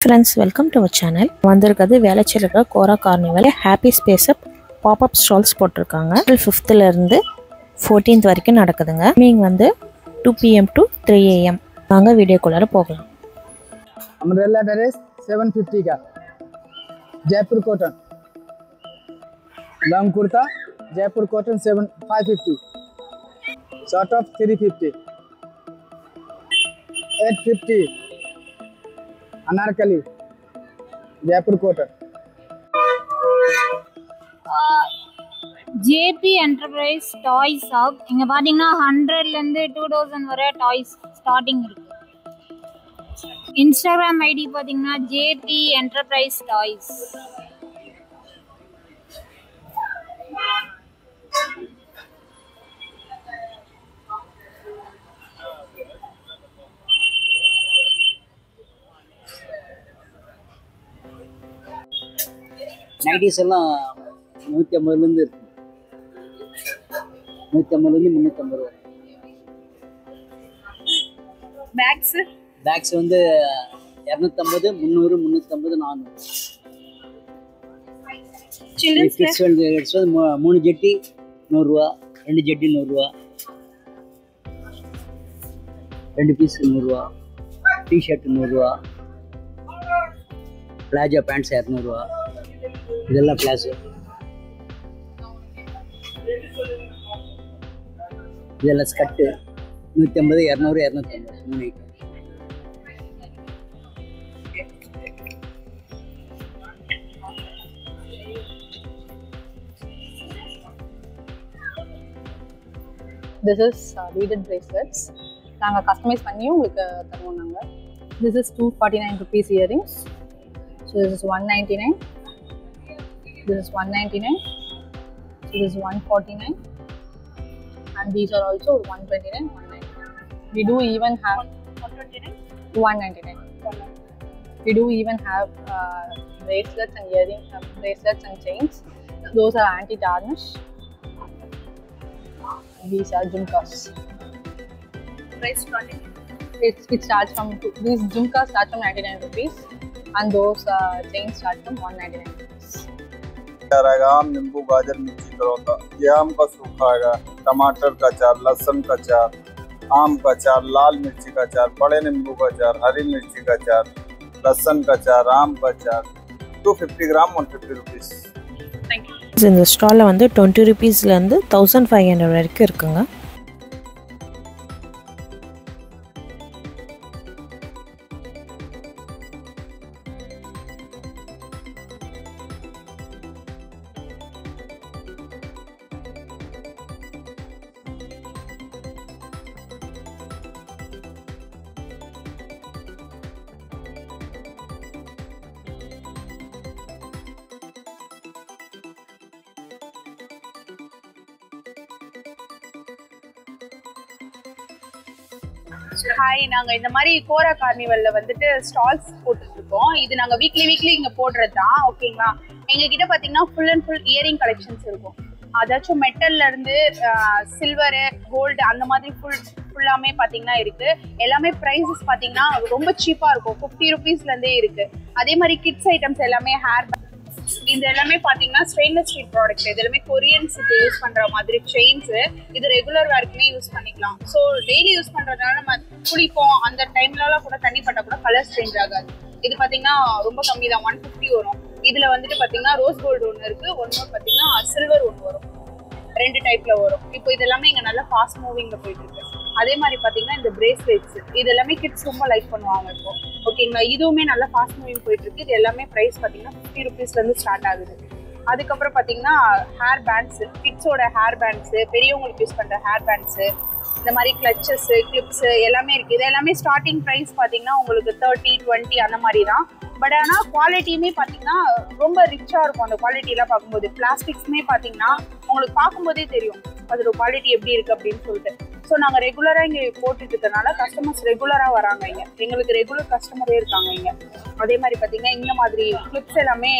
Friends, welcome to our channel. வந்திருக்கிறது வேளச்சேரியில் இருக்கிற Kora carnival happy space pop up stalls போட்டிருக்காங்க. 5th ல இருந்து 14th வரைக்கும் நடக்குதுங்க. டைமிங் வந்து 2 PM to 3 AM. வாங்க வீடியோக்குள்ளார போகலாம். अम्ब्रेला ड्रेस 750 का, Jaipur cotton long kurta Jaipur cotton 550, short off 350, 850 Anarkali Jaipur cotton. JP enterprise toys shop. இங்கே பார்த்தீங்கன்னா 100லேருந்து 2000 வரை டாய்ஸ் ஸ்டார்டிங் இருக்கு. இன்ஸ்டாகிராம் ஐடி பார்த்தீங்கன்னா ஜேபி என்டர்பிரைஸ் டாய்ஸ். நைட்டிஸ் எல்லாம் 150லேருந்து இருக்கு, 150லேருந்து 350 ரூபா. பேக்ஸ் வந்து 250, 300, 350, 400. கிட்ஸ் வந்து 3 ஜெட்டி 100 ரூபா, 2 ஜெட்டி 100 ரூபா, 2 பீஸ் 100 ரூபா, டிஷர்ட் 100 ரூபா, பிளாஜோ பேண்ட்ஸ் 200 ரூபா. இதெல்லாம் கிளாஸ். இதெல்லாம் ஸ்கட்டு 150, 200, 250 3 item. This is beaded bracelets. நாங்கள் கஸ்டமைஸ் பண்ணி உங்களுக்கு தருவோம் நாங்கள். This is 249 rupees earrings. So this is 199. This is 199. So this is 149. And these are also 129, 199. We do even have 199. We do even have bracelets and earrings, bracelets and chains. Those are anti-tarnish. These are jhumkas. Price starting? It starts from, these jhumkas start from 99 rupees and those chains start from 199 rupees. आम नींबू गाजर मिर्ची करौंदा, ये आम का सूखा है, टमाटर का अचार, लहसुन का अचार, आम का अचार, लाल मिर्ची का अचार, बड़े नींबू का अचार, हरी मिर्ची का अचार, लहसुन का अचार, आम का अचार. 250 ग्राम 150 रुपीस. இந்த ஸ்டாலில் வந்து 20 rupeesலேருந்து 1500 வரைக்கும் இருக்குங்க. ஹாய், நாங்கள் இந்த மாதிரி கோரா கார்னிவலில் வந்துட்டு ஸ்டால்ஸ் போட்டுட்ருக்கோம். இது நாங்கள் வீக்லி இங்கே போடுறது தான். ஓகேங்களா, எங்ககிட்ட பார்த்தீங்கன்னா full and full earring collections இருக்கும். அதாச்சும் மெட்டல்லேருந்து சில்வரு, கோல்டு அந்த மாதிரி ஃபுல்லாமே பார்த்தீங்கன்னா இருக்குது. எல்லாமே ப்ரைஸஸ் பார்த்தீங்கன்னா ரொம்ப சீப்பாக இருக்கும். 50 rupeesலேருந்தே இருக்குது. அதே மாதிரி கிட்ஸ் ஐட்டம்ஸ் எல்லாமே ஹேர் பேக், இது எல்லாமே பார்த்தீங்கன்னா ஸ்டெயின்லெஸ் ஸ்டீல் ப்ராடக்ட். இது எல்லாமே கொரியன்ஸுக்கு யூஸ் பண்ணுற மாதிரி செயின்ஸு. இது ரெகுலர் வேர்க்குமே யூஸ் பண்ணிக்கலாம். ஸோ டெய்லி யூஸ் பண்ணுறதுனால நம்ம குளிப்போம், அந்த டைம்லலாம் கூட தண்ணி பட்டால் கூட கலர் சேஞ்ச் ஆகாது. இது பார்த்தீங்கன்னா ரொம்ப கம்மி தான், 150 வரும். இதில் வந்துட்டு பார்த்தீங்கன்னா ரோஸ் கோல்டு ஒன்று இருக்குது, ஒன்று பார்த்தீங்கன்னா சில்வர் ஒன்று வரும். 2 டைப்பில் வரும். இப்போ இது எல்லாமே இங்கே நல்லா ஃபாஸ்ட் மூவிங்கில் போயிட்டு இருக்கு. அதே மாதிரி பார்த்தீங்கன்னா இந்த பிரேஸ்லெட்ஸ், இது எல்லாமே கிட்ஸ் ரொம்ப லைக் பண்ணுவாங்க இப்போ. ஓகேங்களா, இதுவுமே நல்லா ஃபாஸ்ட் மூவிங் போயிட்டு இருக்கு. இது எல்லாமே ப்ரைஸ் பார்த்தீங்கன்னா 50 rupeesலேருந்து ஸ்டார்ட் ஆகுது. அதுக்கப்புறம் பார்த்தீங்கன்னா ஹேர் பேண்ட்ஸு, கிட்ஸோட ஹேர் பேண்ட்ஸு, பெரியவங்களுக்கு யூஸ் பண்ணுற ஹேர் பேண்ட்ஸு, இந்த மாதிரி கிளச்சஸ்ஸு, கிளிப்ஸு எல்லாமே இருக்குது. இது எல்லாமே ஸ்டார்டிங் ப்ரைஸ் பார்த்தீங்கன்னா உங்களுக்கு 30, 20 அந்த மாதிரி தான். பட் ஆனால் குவாலிட்டியுமே பார்த்தீங்கன்னா ரொம்ப ரிச்சாக இருக்கும். அந்த குவாலிட்டியெல்லாம் பார்க்கும்போது பிளாஸ்டிக்ஸுமே பார்த்தீங்கன்னா உங்களுக்கு பார்க்கும்போதே தெரியும் அதோட குவாலிட்டி எப்படி இருக்குது அப்படின்னு சொல்லிட்டு. ஸோ நாங்கள் ரெகுலராக இங்கே போட்டுட்டு இருக்கனால கஸ்டமர்ஸ் ரெகுலராக வராங்க. இங்கே எங்களுக்கு ரெகுலர் கஸ்டமரே இருக்காங்க இங்கே. அதே மாதிரி பார்த்தீங்கன்னா இந்த மாதிரி கிளிப்ஸ் எல்லாமே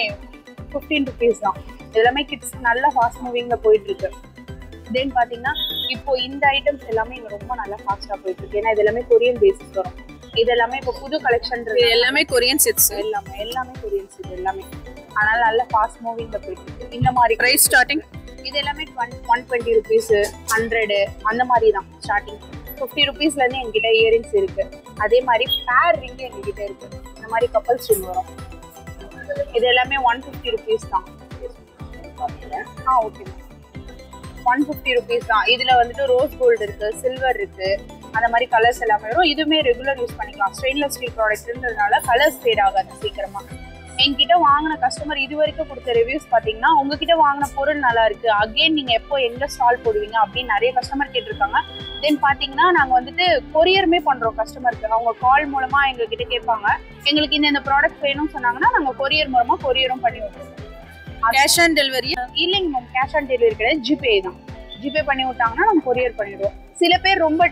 15 rupees தான். எல்லாமே கிட்ஸ் நல்லா ஃபாஸ்ட் மூவிங்கில் போயிட்டுருக்கு. Then பாத்தீங்கன்னா இப்போ இந்த ஐட்டம்ஸ் எல்லாமே இங்க ரொம்ப நல்லா ஃபாஸ்டா போயிட்டு இருக்கு. ஏன்னா இது எல்லாமே கொரியன் பேசிஸ் வரும். இது எல்லாமே இப்போ புது கலெக்ஷன் இது எல்லாமே கொரியன் செட்ஸ். எல்லாமே கொரியன்ஸ் இது எல்லாமே. அதனால நல்ல ஃபாஸ்ட் மூவிங்ல போயிட்டு இருக்கு. இந்த மாதிரி பிரைஸ் ஸ்டார்டிங் இது எல்லாமே 120 rupees 100 அந்த மாதிரி தான் ஸ்டார்டிங். 50 rupeesல இருந்து எங்ககிட்ட இயரிங்ஸ் இருக்கு. அதே மாதிரி பேர் ரிங் எங்ககிட்ட இருக்கு. இந்த மாதிரி கப்பல்ஸ் ரிங் வரும். இது எல்லாமே 150 rupees தான். ஓகே 150 rupees தான். இதுல வந்துட்டு ரோஸ் கோல்டு இருக்கு, சில்வர் இருக்கு, அந்த மாதிரி கலர்ஸ் எல்லாமே வரும். இதுவுமே ரெகுலர் யூஸ் பண்ணிக்கலாம். ஸ்டெயின்லெஸ் ஸ்டீல் ப்ராடக்ட்ன்றதுனால கலர்ஸ் ஃபேட் ஆகாது சீக்கிரமா. என்கிட்ட வாங்கின கஸ்டமர் இது வரைக்கும் கொடுத்த ரிவ்யூஸ் பார்த்தீங்கன்னா உங்ககிட்ட வாங்கின பொருள் நல்லா இருக்கு, அகெயின் நீங்க எப்போ எங்க ஸ்டால் போடுவீங்க அப்படின்னு நிறைய கஸ்டமர் கேட்டிருக்காங்க. தென் பாத்தீங்கன்னா நாங்க வந்துட்டு கொரியருமே பண்றோம் கஸ்டமருக்கு. அவங்க கால் மூலமா எங்க கிட்ட கேட்பாங்க, எங்களுக்கு இந்த ப்ராடக்ட் வேணும்னு சொன்னாங்கன்னா நாங்க கொரியர் மூலமா கொரியரும் பண்ணி விட்டுருவோம். கேஷ் ஆன் டெலிவரி இல்லைங்க மேம், கேஷ் ஆன் டெலிவரி கிடையாது, ஜிபே தான். ஜிபே பண்ணி விட்டாங்கன்னா நம்ம கொரியர் பண்ணிடுவோம். சில பேர் ரொம்ப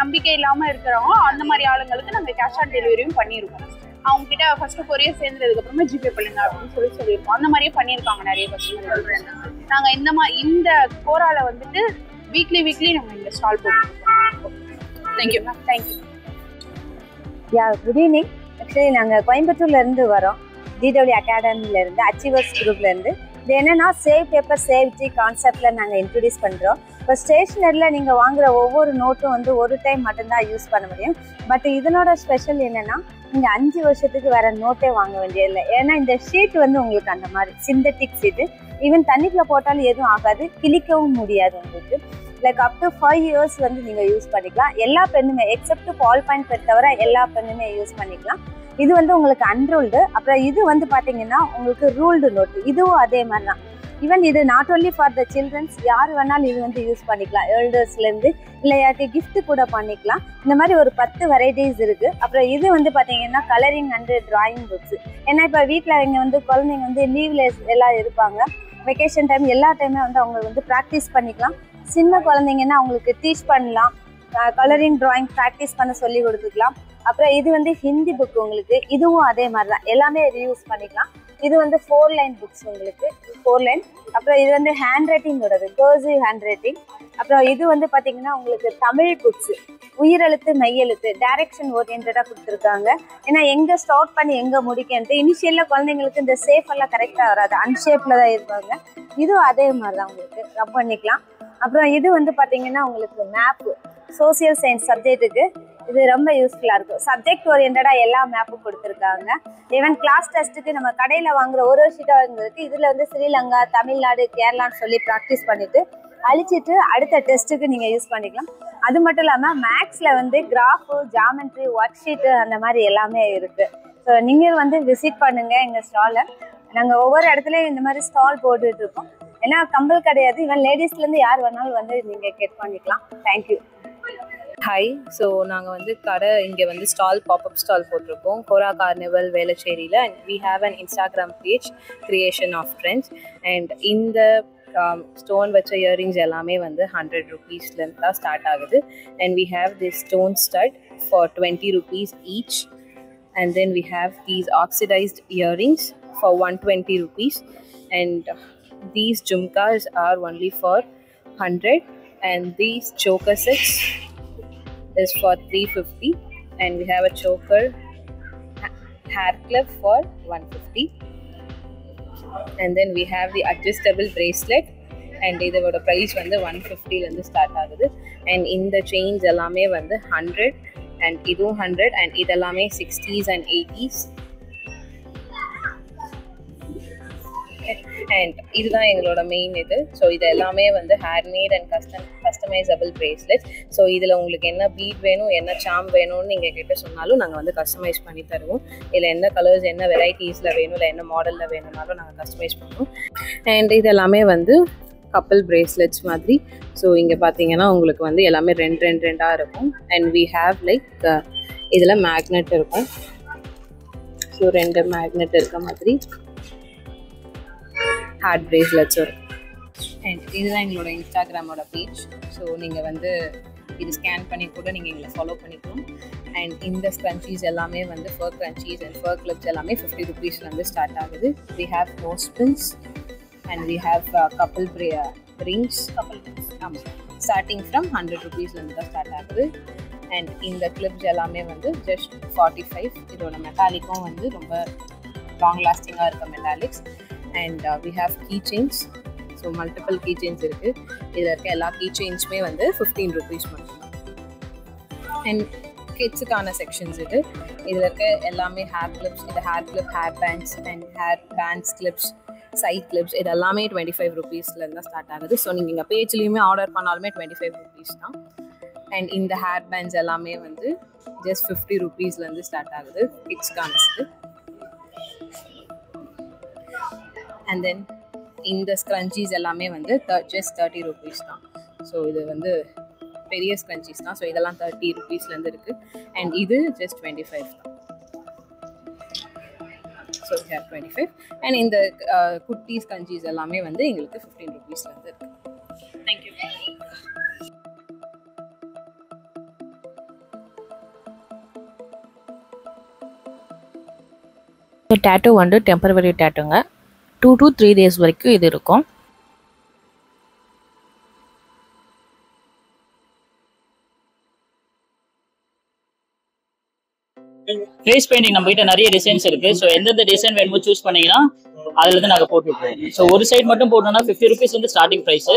நம்பிக்கை இல்லாம இருக்கிறவங்க அந்த மாதிரி ஆளுங்களுக்கு நாங்க கேஷ் ஆன் டெலிவரியும் பண்ணிருக்கோம். அவங்க கிட்ட ஃபர்ஸ்ட் கொரியர் சேர்ந்ததுக்கு அப்புறமா ஜிபே பண்ணுங்க அப்படின்னு சொல்லியிருக்கோம். அந்த மாதிரியே பண்ணியிருக்காங்க நிறைய கஸ்டமர். நாங்க இந்த கோரால வந்துட்டு வீக்லி நாங்க இந்த ஸ்டால் போட்டுருக்கோம். தேங்க்யூ. Good evening. ஆக்சுவலி நாங்கள் கோயம்புத்தூர்லேருந்து வரோம், டிடபிள்யூ அகாடமிலேருந்து, அச்சீவர்ஸ் குரூப்லேருந்து. இது என்னென்னா சேவ் பேப்பர் சேவ் டீ கான்செப்டில் நாங்கள் இன்ட்ரடியூஸ் பண்ணுறோம். இப்போ ஸ்டேஷ்னரியில் நீங்கள் வாங்குகிற ஒவ்வொரு நோட்டும் வந்து ஒரு டைம் மட்டும்தான் யூஸ் பண்ண முடியும். பட் இதனோட ஸ்பெஷல் என்னென்னா நீங்கள் 5 வருஷத்துக்கு வேறு நோட்டே வாங்க வேண்டியதில்லை. ஏன்னா இந்த ஷீட் வந்து உங்களுக்கு அந்த மாதிரி சிந்தட்டிக் ஷீட்டு, ஈவன் தண்ணிக்குள்ளே போட்டாலும் எதுவும் ஆகாது, கிழிக்கவும் முடியாது. உங்களுக்கு லைக் அப் டு 5 years வந்து நீங்கள் யூஸ் பண்ணிக்கலாம். எல்லா பெண்ணுமே எக்ஸப்ட் பால் பாயிண்ட் பென் தவிர எல்லா பெண்ணுமே யூஸ் பண்ணிக்கலாம். இது வந்து உங்களுக்கு அன்ரூல்டு. அப்புறம் இது வந்து பார்த்தீங்கன்னா உங்களுக்கு ரூல்டு நோட்டு. இதுவும் அதே மாதிரி தான். ஈவன் இது not only for the childrens, யார் வேணாலும் இது வந்து யூஸ் பண்ணிக்கலாம். எல்டர்ஸ்லேருந்து இல்லை யாருக்கு கிஃப்ட் கூட பண்ணிக்கலாம். இந்த மாதிரி ஒரு 10 வெரைட்டிஸ் இருக்குது. அப்புறம் இது வந்து பார்த்தீங்கன்னா கலரிங் அண்டு டிராயிங் புக்ஸ். ஏன்னா இப்போ வீட்டில் அவங்க வந்து குழந்தைங்க வந்து லீவ்ல எல்லாம் இருப்பாங்க, வெக்கேஷன் டைம் எல்லா டைமே வந்து அவங்க வந்து ப்ராக்டிஸ் பண்ணிக்கலாம். சின்ன குழந்தைங்கன்னா அவங்களுக்கு டீச் பண்ணலாம், கலரிங் டிராயிங் ப்ராக்டிஸ் பண்ண சொல்லி கொடுத்துக்கலாம். அப்புறம் இது வந்து ஹிந்தி புக் உங்களுக்கு, இதுவும் அதே மாதிரி தான், எல்லாமே ரீயூஸ் பண்ணிக்கலாம். இது வந்து 4 லைன் புக்ஸ் உங்களுக்கு, 4 லைன். அப்புறம் இது வந்து ஹேண்ட் ரைட்டிங்கோடது, கர்சிவ் ஹேண்ட் ரைட்டிங். அப்புறம் இது வந்து பார்த்தீங்கன்னா உங்களுக்கு தமிழ் புக்ஸ், உயிரெழுத்து மெய்யெழுத்து டைரக்ஷன் ஓரியன்டாக கொடுத்துருக்காங்க. ஏன்னா எங்கே ஸ்டார்ட் பண்ணி எங்கே முடிக்கன்ட்டு இனிஷியலாக குழந்தைங்களுக்கு இந்த சேஃப் எல்லாம் கரெக்டாக வராது, அன்ஷேப்பில் தான் இருப்பாங்க. இதுவும் அதே மாதிரி தான் உங்களுக்கு ரப் பண்ணிக்கலாம். அப்புறம் இது வந்து பார்த்தீங்கன்னா உங்களுக்கு மேப்பு, சோசியல் சயின்ஸ் சப்ஜெக்ட்டுக்கு இது ரொம்ப யூஸ்ஃபுல்லாக இருக்கும். சப்ஜெக்ட் ஓரியன்டாக எல்லா மேப்பும் கொடுத்துருக்காங்க. ஈவன் கிளாஸ் டெஸ்ட்டுக்கு நம்ம கடையில் வாங்குற ஒரு ஷீட்டாக வாங்குறதுக்கு இதில் வந்து ஸ்ரீலங்கா, தமிழ்நாடு, கேரளான்னு சொல்லி ப்ராக்டிஸ் பண்ணிவிட்டு அழிச்சிட்டு அடுத்த டெஸ்ட்டுக்கு நீங்கள் யூஸ் பண்ணிக்கலாம். அது மட்டும் இல்லாமல் மேக்ஸில் வந்து கிராஃபு, ஜாமெண்ட்ரி, ஒர்க் ஷீட்டு அந்த மாதிரி எல்லாமே இருக்குது. ஸோ நீங்கள் வந்து விசிட் பண்ணுங்கள் எங்கள் ஸ்டாலை. நாங்கள் ஒவ்வொரு இடத்துலையும் இந்த மாதிரி ஸ்டால் போட்டுட்ருக்கோம். ஏன்னா கம்பல் கிடையாது, ஈவன் லேடிஸ்லேருந்து யார் வேணாலும் வந்து நீங்கள் கெட் பண்ணிக்கலாம். தேங்க்யூ. ஹாய். ஸோ நாங்கள் வந்து கடை இங்கே வந்து ஸ்டால், பாப்அப் ஸ்டால் போட்டிருக்கோம் கோரா கார்னிவல் வேளச்சேரியில். And we have an Instagram page, creation of trends. And இந்த ஸ்டோன் வச்ச இயரிங்ஸ் எல்லாமே வந்து 100 rupeesலேருந்து தான் ஸ்டார்ட் ஆகுது. And we have this stone stud for 20 rupees each. And then we have these oxidized earrings for 120 rupees. And these jhumkas are only for 100. And these choker sets is for 350. And we have a choker hair clip for 150. And then we have the adjustable bracelet. And இதோட price வந்து 150 ல இருந்து start ஆகுது. And இந்த chains எல்லாமே வந்து 100. And இதுவும் 100. And இதெல்லாமே 60s and 80s. அண்ட் இதுதான் எங்களோட மெயின் இது. ஸோ இது எல்லாமே வந்து handmade and customisable bracelets. So இதில் உங்களுக்கு என்ன பீட் வேணும், என்ன சாம் வேணும்னு நீங்கள் கிட்ட சொன்னாலும் நாங்கள் வந்து கஸ்டமைஸ் பண்ணி தருவோம். இதில் என்ன கலர்ஸ், என்ன வெரைட்டிஸில் வேணும், இல்லை என்ன மாடலில் வேணும்னாலும் நாங்கள் கஸ்டமைஸ் பண்ணுவோம். அண்ட் இது எல்லாமே வந்து கப்பல் பிரேஸ்லெட்ஸ் மாதிரி. ஸோ இங்கே பார்த்தீங்கன்னா உங்களுக்கு வந்து எல்லாமே ரெண்டாக இருக்கும். அண்ட் வி ஹாவ் லைக் இதில் மேக்னெட் இருக்கும். ஸோ 2 மேக்னெட் இருக்க மாதிரி ஹார்ட் பிரேஸ்லெட்ஸும் இருக்கும். அண்ட் இதுதான் எங்களோட இன்ஸ்டாகிராமோட பேஜ். ஸோ நீங்கள் வந்து இது ஸ்கேன் பண்ணி கூட நீங்கள் எங்களை ஃபாலோ பண்ணிக்கலாம். அண்ட் இந்த ஸ்க்ரன்ச்சீஸ் எல்லாமே வந்து ஃபர் க்ரன்ச்சீஸ் அண்ட் ஃபர் கிளிப்ஸ் எல்லாமே 50 rupeesலேருந்து ஸ்டார்ட் ஆகுது. We have nose pins and we have couple rings. ஆமாம், ஸ்டார்டிங் ஃப்ரம் 100 rupeesலேருந்து தான் ஸ்டார்ட் ஆகுது. அண்ட் இந்த கிளிப்ஸ் எல்லாமே வந்து ஜஸ்ட் 45. இதோட மெட்டாலிக்கும் வந்து ரொம்ப லாங் லாஸ்டிங்காக இருக்க metallics. And we have key chains. So multiple key chains இருக்குது. இதில் இருக்க எல்லா கீ செயின்ஸுமே வந்து 15 rupees மட்டும்தான். அண்ட் கிட்ஸுக்கான செக்ஷன்ஸ் இது. இதில் இருக்க எல்லாமே ஹேர் கிளிப்ஸ், இது hair clip, hair bands and hair bands clips, side clips, இது எல்லாமே 25 rupeesலேருந்து தான் ஸ்டார்ட் ஆகுது. ஸோ நீங்கள் இங்கே பேஜ்லேயுமே ஆர்டர் பண்ணாலுமே 25 rupees தான். அண்ட் இந்த ஹேர் பேண்ட்ஸ் எல்லாமே வந்து ஜஸ்ட் 50 rupeesலேருந்து ஸ்டார்ட் ஆகுது கிட்ஸ்க்கானது. அண்ட் தென் இந்த ஸ்க்ரன்ச்சீஸ் எல்லாமே வந்து ஜஸ்ட் 30 rupees தான். ஸோ இது வந்து பெரிய ஸ்க்ரன்ச்சீஸ் தான். ஸோ இதெல்லாம் 30 rupeesலேருந்து இருக்குது. அண்ட் இது ஜஸ்ட் 25 தான். So we have 25. அண்ட் இந்த குட்டி ஸ்க்ரன்ச்சீஸ் எல்லாமே வந்து எங்களுக்கு 15 rupeesலேருந்து இருக்குது. தேங்க்யூ. டேட்டூ வந்து டெம்பரவரி டேட்டூங்க. 2 to 3 days வரைக்கும் இது இருக்கும். ஃபேஸ் பெயிண்டிங் நம்ம கிட்ட நிறைய டிசைன்ஸ் இருக்கு. ஸோ எந்தெந்த டிசைன் வேணுமோ சூஸ் பண்ணீங்கன்னா அதுல இருந்து நாங்கள் போட்டுருக்கோம். ஸோ ஒரு சைட் மட்டும் போட்டோம்னா 50 rupees வந்து ஸ்டார்டிங் ப்ரைஸ்.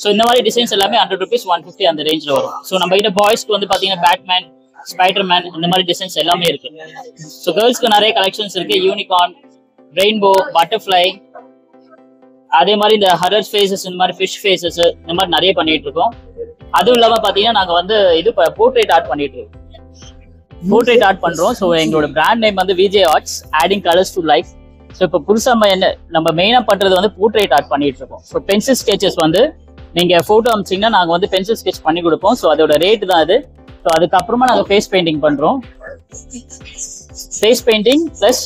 ஸோ இந்த மாதிரி டிசைன்ஸ் எல்லாமே 100 rupees, 150 அந்த ரேஞ்சில் வரும். ஸோ நம்ம கிட்ட பாய்ஸ்க்கு வந்து பார்த்தீங்கன்னா பேட்மேன், ஸ்பைடர்மேன் இந்த மாதிரி டிசைன்ஸ் எல்லாமே இருக்கு. ஸோ கேர்ள்ஸ்க்கு நிறைய கலெக்ஷன்ஸ் இருக்கு. யூனிகார்ன், ரெயின்போ, பட்டர்ஃப்ளை, அதே மாதிரி இந்த ஹரர் ஃபேஸஸ், இந்த மாதிரி ஃபிஷ் ஃபேஸஸ், இந்த மாதிரி நிறைய பண்ணிட்டு இருக்கோம். அதுவும் இல்லாமல் பார்த்தீங்கன்னா நாங்கள் வந்து இது போர்ட்ரேட் ஆர்ட் பண்ணிட்டு இருக்கோம். போர்ட்ரேட் ஆர்ட் பண்றோம். ஸோ எங்களோட பிராண்ட் நேம் வந்து VJ arts, adding colours to life. So இப்போ புதுசாக நம்ம மெயினாக பண்றது வந்து போர்ட்ரேட் ஆர்ட் பண்ணிட்டு இருக்கோம். ஸோ பென்சில் ஸ்கெச்சஸ் வந்து நீங்க போட்டோ அனுப்பிச்சிங்கன்னா நாங்கள் வந்து பென்சில் ஸ்கெச் பண்ணி கொடுப்போம். ஸோ அதோட ரேட் தான் அது. ஸோ அதுக்கப்புறமா நாங்கள் ஃபேஸ் பெயிண்டிங் பண்றோம். Face painting plus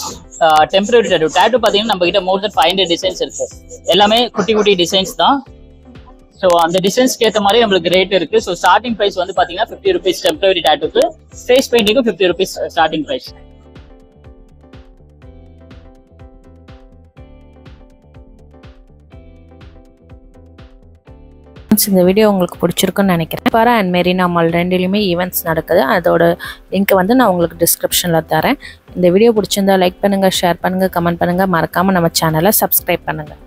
temporary tattoo. Tattoo பார்த்தீங்கன்னா நம்ம கிட்ட மோர் தென் 500 டிசைன்ஸ் இருக்கு. எல்லாமே குட்டி குட்டி டிசைன்ஸ் தான். ஸோ அந்த டிசைன்ஸ்க்கு ஏற்ற மாதிரி நம்மளுக்கு ரேட் இருக்கு. ஸோ ஸ்டார்டிங் ப்ரைஸ் வந்து பார்த்தீங்கன்னா 50 rupees டெம்பரரி டேட்டூக்கு, ஃபேஸ் பெயிண்டிங்கும் 50 rupees ஸ்டார்டிங் ப்ரைஸ். இந்த வீடியோ உங்களுக்கு பிடிச்சிருக்குன்னு நினைக்கிறேன். பாரா அண்ட் மெரினா மால் ரெண்டுலையுமே ஈவெண்ட்ஸ் நடக்குது. அதோட லிங்க் வந்து நான் உங்களுக்கு டிஸ்கிரிப்ஷனில் தரேன். இந்த வீடியோ பிடிச்சிருந்தா லைக் பண்ணுங்கள், ஷேர் பண்ணுங்கள், கமெண்ட் பண்ணுங்கள். மறக்காமல் நம்ம சேனலை சப்ஸ்கிரைப் பண்ணுங்கள்.